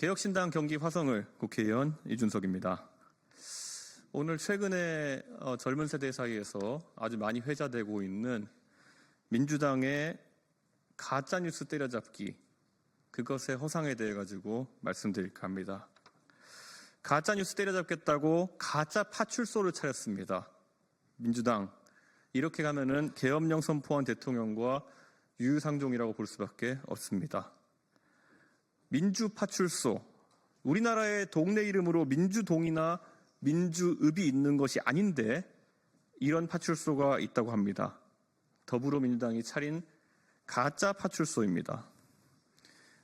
개혁신당 경기 화성을 국회의원 이준석입니다. 오늘 최근에 젊은 세대 사이에서 아주 많이 회자되고 있는 민주당의 가짜뉴스 때려잡기, 그것의 허상에 대해 가지고 말씀드릴까 합니다. 가짜뉴스 때려잡겠다고 가짜 파출소를 차렸습니다. 민주당, 이렇게 가면은 계엄령 선포한 대통령과 유유상종이라고 볼 수밖에 없습니다. 민주파출소, 우리나라의 동네 이름으로 민주동이나 민주읍이 있는 것이 아닌데 이런 파출소가 있다고 합니다. 더불어민주당이 차린 가짜 파출소입니다.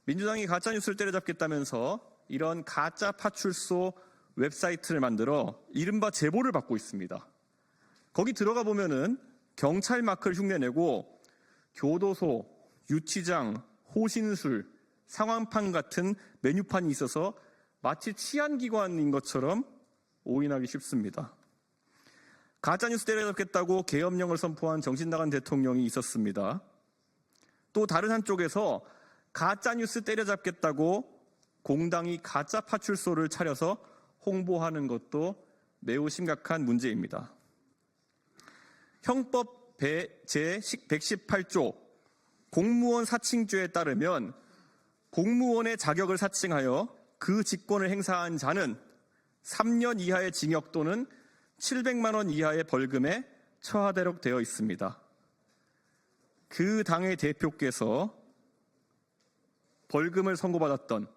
민주당이 가짜뉴스를 때려잡겠다면서 이런 가짜 파출소 웹사이트를 만들어 이른바 제보를 받고 있습니다. 거기 들어가 보면은 경찰 마크를 흉내내고 교도소, 유치장, 호신술, 상황판 같은 메뉴판이 있어서 마치 치안기관인 것처럼 오인하기 쉽습니다. 가짜뉴스 때려잡겠다고 계엄령을 선포한 정신나간 대통령이 있었습니다. 또 다른 한쪽에서 가짜뉴스 때려잡겠다고 공당이 가짜 파출소를 차려서 홍보하는 것도 매우 심각한 문제입니다. 형법 제118조 공무원 사칭죄에 따르면 공무원의 자격을 사칭하여 그 직권을 행사한 자는 3년 이하의 징역 또는 700만 원 이하의 벌금에 처하도록 되어 있습니다. 그 당의 대표께서 벌금을 선고받았던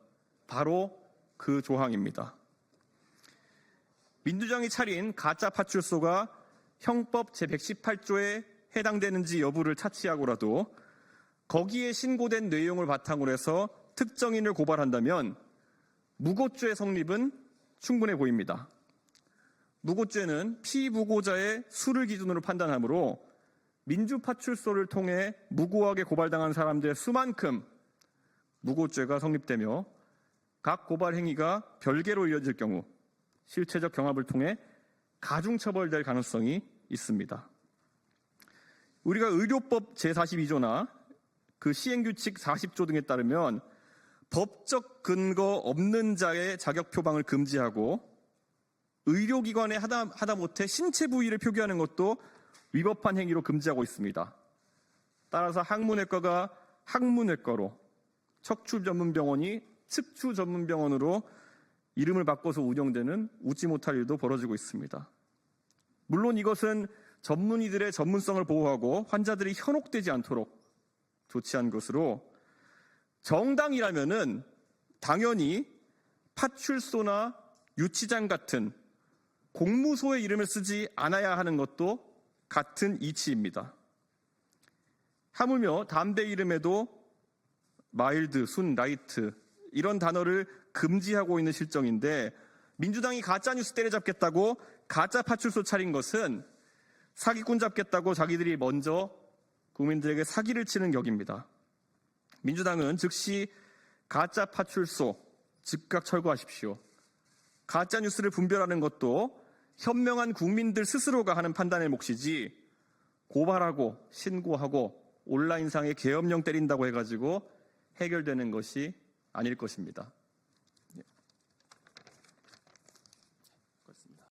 바로 그 조항입니다. 민주당이 차린 가짜 파출소가 형법 제118조에 해당되는지 여부를 차치하고라도 거기에 신고된 내용을 바탕으로 해서 특정인을 고발한다면 무고죄 성립은 충분해 보입니다. 무고죄는 피무고자의 수를 기준으로 판단하므로 민주파출소를 통해 무고하게 고발당한 사람들의 수만큼 무고죄가 성립되며 각 고발 행위가 별개로 이어질 경우 실체적 경합을 통해 가중처벌될 가능성이 있습니다. 우리가 의료법 제42조나 그 시행규칙 40조 등에 따르면 법적 근거 없는 자의 자격 표방을 금지하고 의료기관에 하다못해 신체 부위를 표기하는 것도 위법한 행위로 금지하고 있습니다. 따라서 항문외과가 항문외과로, 척추전문병원이 척추전문병원으로 이름을 바꿔서 운영되는 웃지 못할 일도 벌어지고 있습니다. 물론 이것은 전문의들의 전문성을 보호하고 환자들이 현혹되지 않도록 조치한 것으로 정당이라면은 당연히 파출소나 유치장 같은 공무소의 이름을 쓰지 않아야 하는 것도 같은 이치입니다. 하물며 담배 이름에도 마일드, 순, 라이트 이런 단어를 금지하고 있는 실정인데 민주당이 가짜뉴스 때려잡겠다고 가짜 파출소 차린 것은 사기꾼 잡겠다고 자기들이 먼저 국민들에게 사기를 치는 격입니다. 민주당은 즉시 가짜 파출소 즉각 철거하십시오. 가짜 뉴스를 분별하는 것도 현명한 국민들 스스로가 하는 판단의 몫이지 고발하고 신고하고 온라인상에 계엄령 때린다고 해가지고 해결되는 것이 아닐 것입니다.